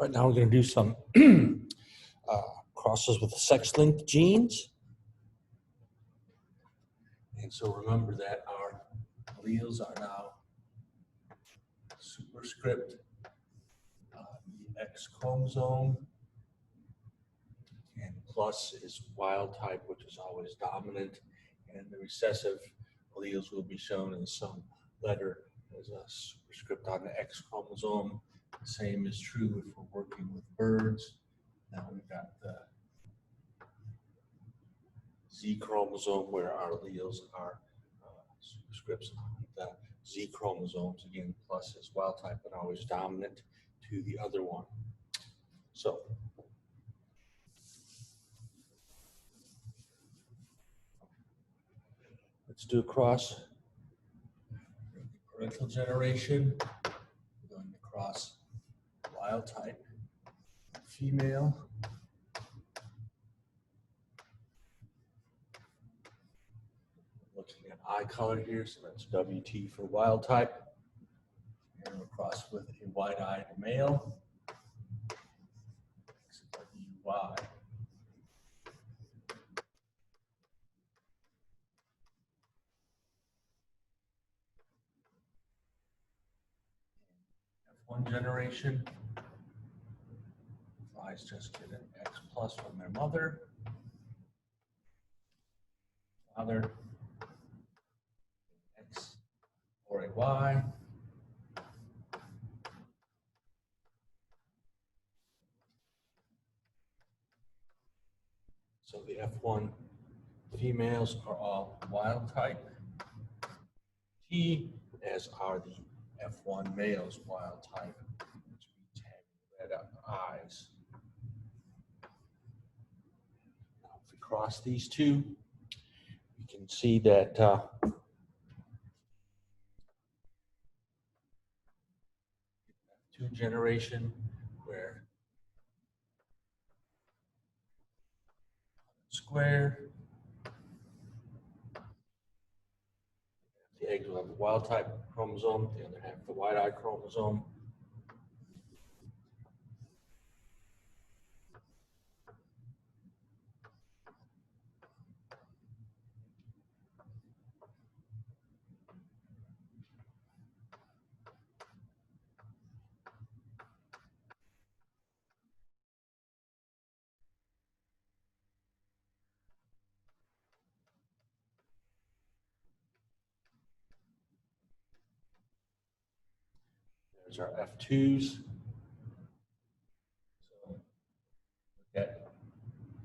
Right now we're going to do some crosses with sex-linked genes. And so remember that our alleles are now superscript the X chromosome, and plus is wild type, which is always dominant, and the recessive alleles will be shown in some letter as a superscript on the X chromosome. The same is true if we're working with birds. Now we've got the Z chromosome where our alleles are superscripts on the Z chromosomes. Again, plus is wild type and always dominant to the other one. So let's do a cross. Parental generation. We're going to cross wild type female. Looking at eye color here, so that's WT for wild type. And we'll cross with a wide-eyed male. WY. F1 generation. Flies just get an X plus from their mother. Father, X or a Y. So the F1 females are all wild type. T, as are the F1 males wild type, which we tag red eyes. Now, if we cross these two, you can see that two generation where square, the eggs will have the wild type chromosome, the other half the wide-eyed chromosome. There's our F2s. So look at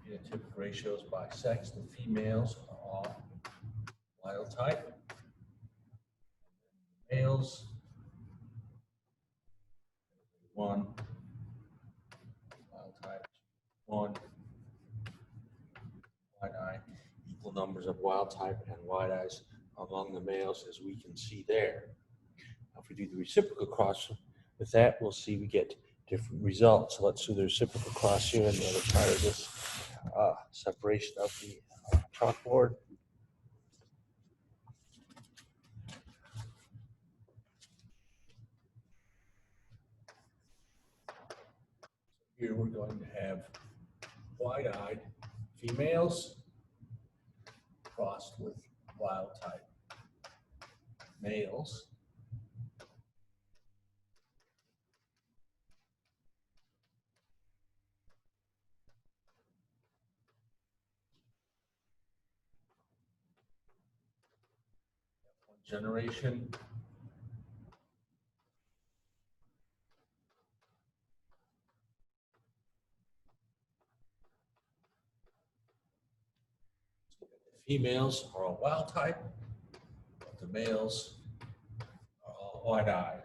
phenotypic ratios by sex. The females are all wild type. Males, one, wild type, one, wide eye, equal numbers of wild type and wide eyes among the males, as we can see there. Now, if we do the reciprocal cross with that, we'll see we get different results. So let's do the reciprocal cross here on the other side of this separation of the chalkboard. Here we're going to have wide-eyed females crossed with wild type males. Generation. The females are all wild type, but the males are all wide-eyed.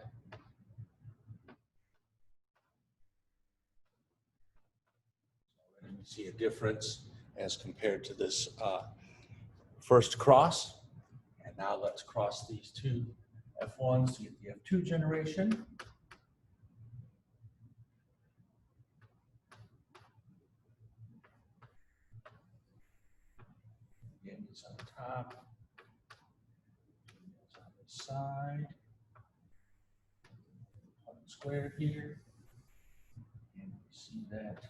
You see a difference as compared to this first cross. And now let's cross these two F1s to get the F2 generation. Again, it's on the top, it's on the side, on the square here, See that?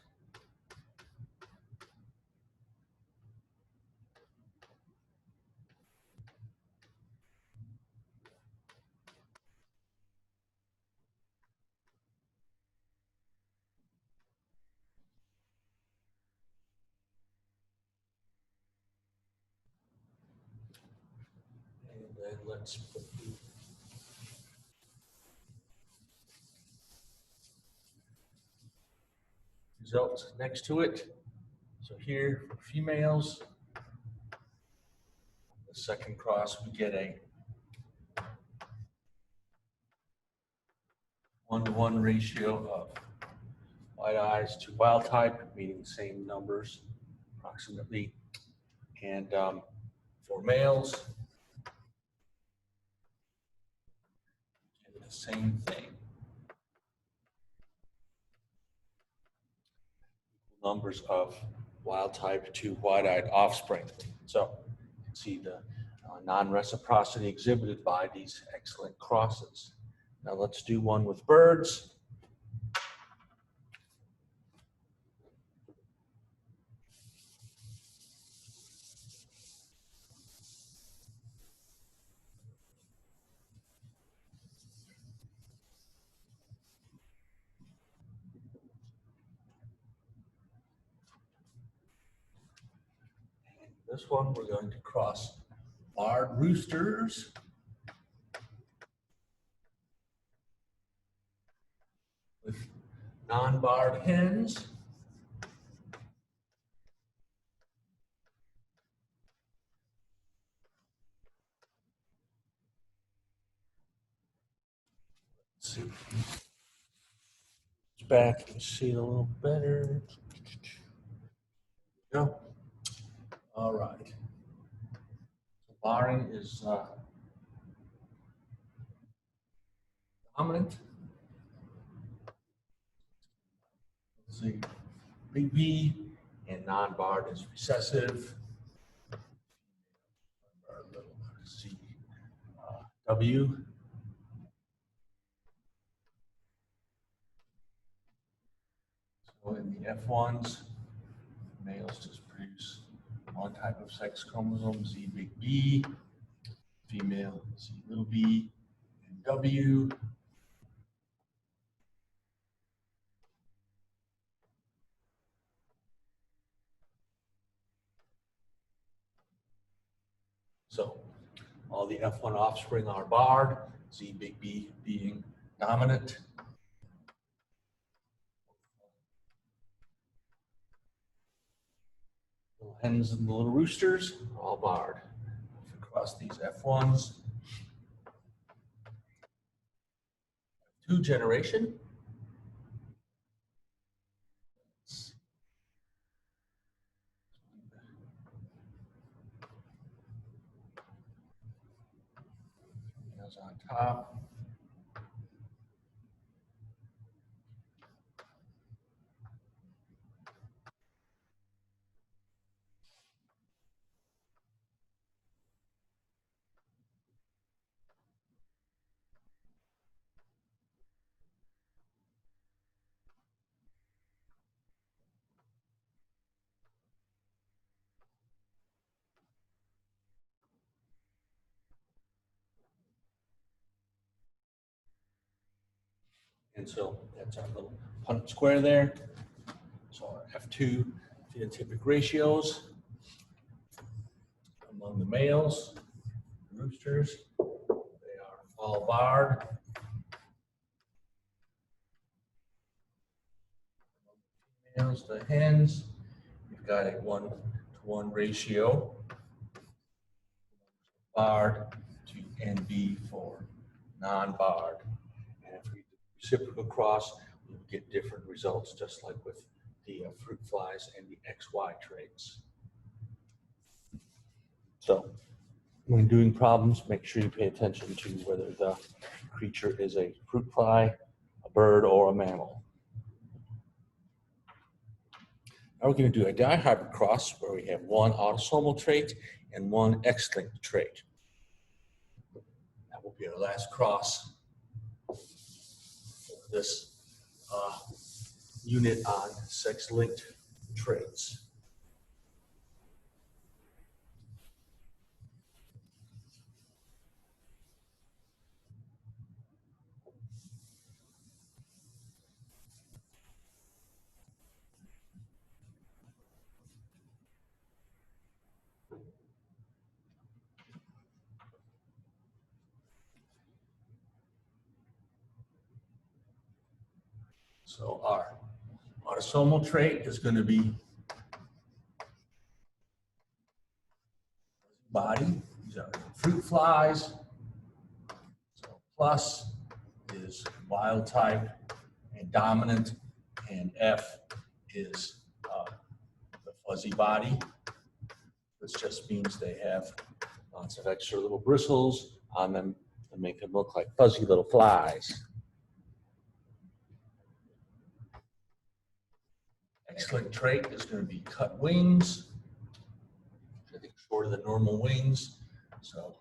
And then let's put the results next to it. So here for females, the second cross, we get a 1-to-1 ratio of white eyes to wild type, meaning the same numbers approximately. And for males, the same thing. Numbers of wild type to wide-eyed offspring. So you can see the non-reciprocity exhibited by these excellent crosses. Now let's do one with birds. This one, we're going to cross barred roosters with non-barred hens. Let's see. It's back, you can see it a little better. Go. All right. So barring is dominant. Let's see, big B, and non-barred is recessive. Let's see, W. So in the F1s, males just produce one type of sex chromosome, Z big B, female Z little b, and W. So all the F1 offspring are barred, Z big B being dominant. Little hens and the little roosters are all barred. Across these F1s, F2 generation. Males on top. And so that's our little Punnett square there. So our F2 phenotypic ratios among the males, roosters, they are all barred. Males, the hens, you've got a 1-to-1 ratio, barred to NB for non-barred. And if we do reciprocal cross, we get different results, just like with the fruit flies and the XY traits. So when doing problems, make sure you pay attention to whether the creature is a fruit fly, a bird, or a mammal. Now we're going to do a dihybrid cross where we have one autosomal trait and one X-linked trait. That will be our last cross for this unit on sex-linked traits. So our autosomal trait is going to be body. These are fruit flies. So plus is wild type and dominant, and F is the fuzzy body. This just means they have lots of extra little bristles on them to make them look like fuzzy little flies. X-linked trait is going to be cut wings. I think shorter than normal wings. So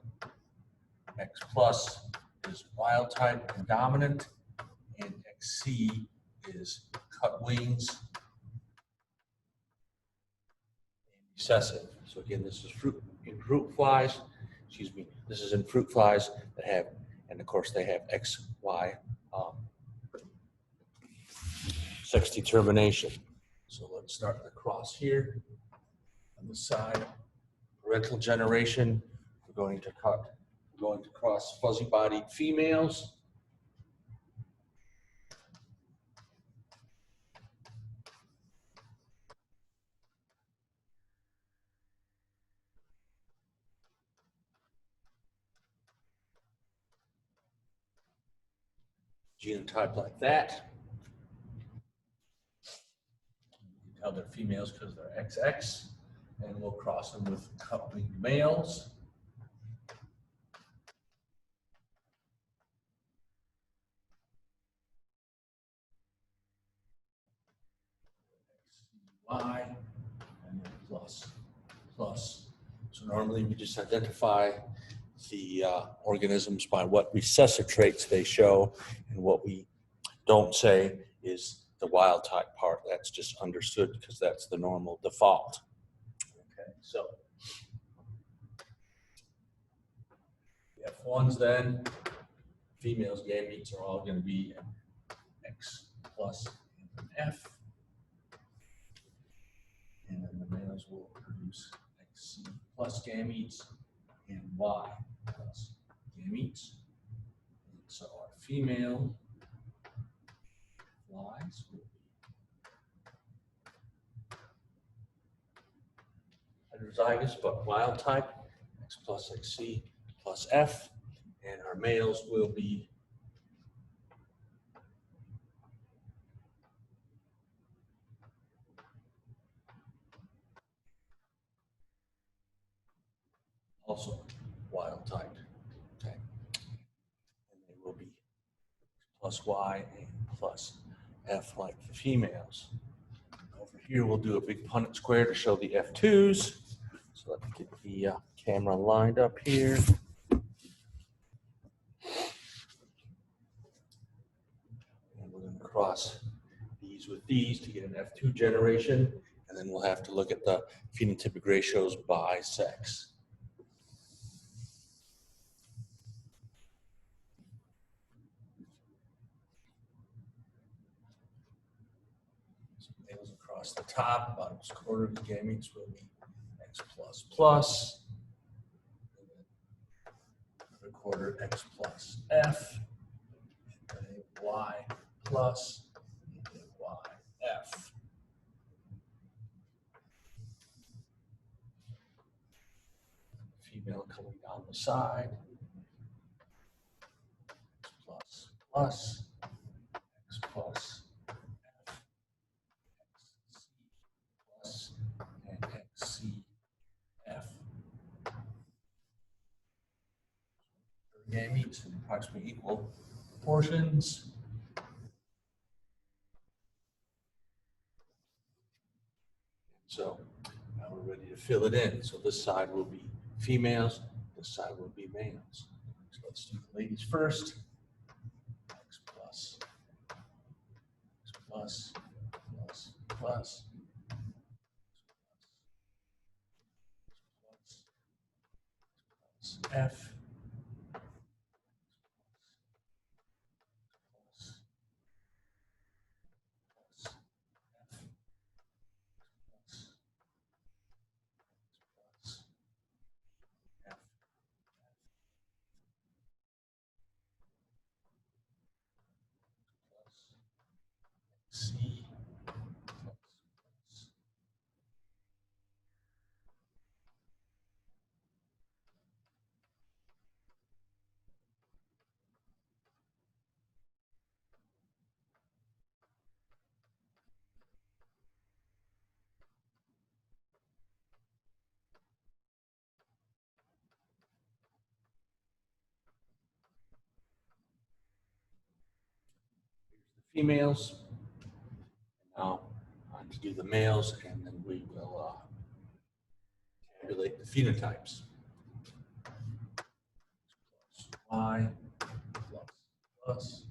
X plus is wild type and dominant, and XC is cut wings and recessive. So again, this is fruit flies. Excuse me. This is in fruit flies that have, and of course they have XY sex determination. So let's start the cross here on the side. Parental generation. We're going to cross fuzzy-bodied females. Genotype like that. You can tell they're females because they're XX, and we'll cross them with cut-winged males. Y and then plus. So normally we just identify the organisms by what recessive traits they show, and what we don't say is the wild type part. That's just understood because that's the normal default. Okay, so the F1s then, females gametes are all going to be X plus and F. And then the males will produce XC plus gametes and Y plus gametes. And so our female flies will be heterozygous but wild type, X plus XC plus F. And our males will be also wild type. Okay. And they will be plus Y and plus F like the females. Over here, we'll do a big Punnett square to show the F2s. So let's get the camera lined up here. And we're going to cross these with these to get an F2 generation. And then we'll have to look at the phenotypic ratios by sex. So males across the top, bottom quarter of the gametes will be X plus plus. Another quarter X plus F. And then Y plus and Y F. Female coming down the side. X plus plus. X plus F. XC plus and XCF. Gametes in approximately equal proportions. So now we're ready to fill it in. So this side will be females, this side will be males. So let's do the ladies first. X plus plus F C females. Now, to do the males, and then we will tabulate the phenotypes. Y plus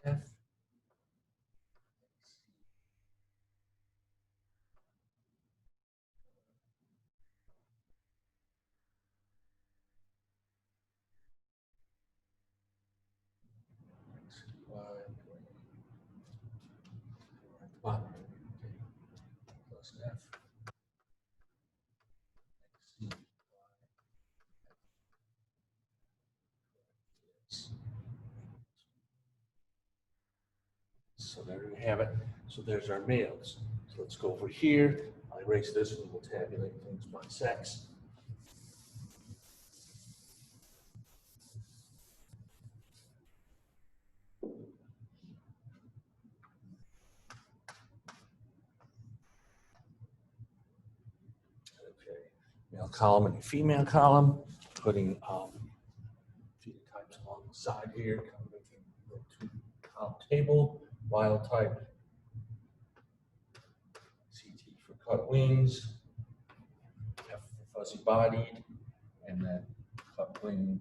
F Y plus F C So there we have it. So there's our males. So let's go over here. I'll erase this and we'll tabulate things by sex. Okay, male column and female column, putting phenotypes along the side here, making the two-column table, wild type, CT for cut wings, F for fuzzy bodied, and then cut wing,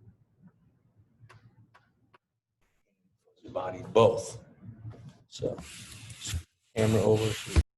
fuzzy bodied both. So camera over.